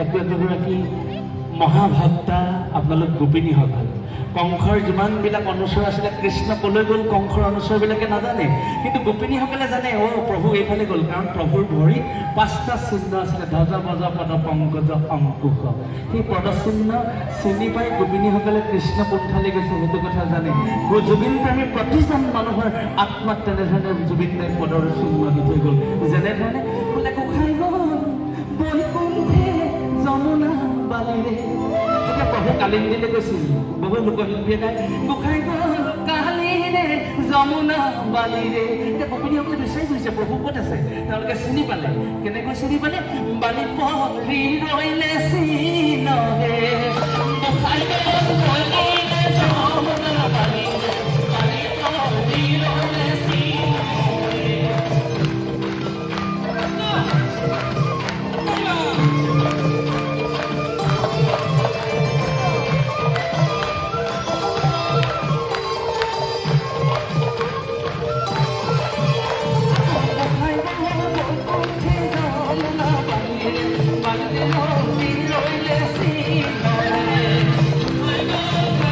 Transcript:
এগৰাকী মহাভক্তা আপোনালোক গোপিনীসকল। কংসৰ যিমানবিলাক অনুচৰ আছিলে, কৃষ্ণ কলৈ গ'ল কংসৰ অনুচৰবিলাকে নাজানে, কিন্তু গোপিনীসকলে জানে প্ৰভু এইফালে গ'ল। কাৰণ প্ৰভুৰ ভৰিত 5টা চিহ্ন আছিলে, ধ্বজ বজ পদ পংকজ অংকুশ। সেই পদচিহ্ন চিনি পাই গোপিনীসকলে কৃষ্ণ কোনফালে গৈছে সেইটো কথা জানে। জুবিন প্ৰেমী প্ৰতিজন মানুহৰ আত্মাত তেনেধৰণে জুবিন দাই পদৰ চিহ্ন দি থৈ গ'ল। যেনেধৰণে বোলে গোসাই গ'ল বৈকুণ্ঠে যমুনা বালিৰে, এতিয়া প্ৰভু কালিন্দীলৈ গৈছিল। বহু লোকশিল্পীয়ে গায় গোসাই গ'ল কালিৰে যমুনা বালিৰে। এতিয়া গোপিনীসকলে বিচাৰি ফুৰিছে প্ৰভু ক'ত আছে, তেওঁলোকে চিনি পালে। কেনেকৈ চিনি পালে? বালি পৰি ৰৈলে চিনহে গোসাই গ'ল যমুনা বালিৰে, বালি পৰি ৰৈলে see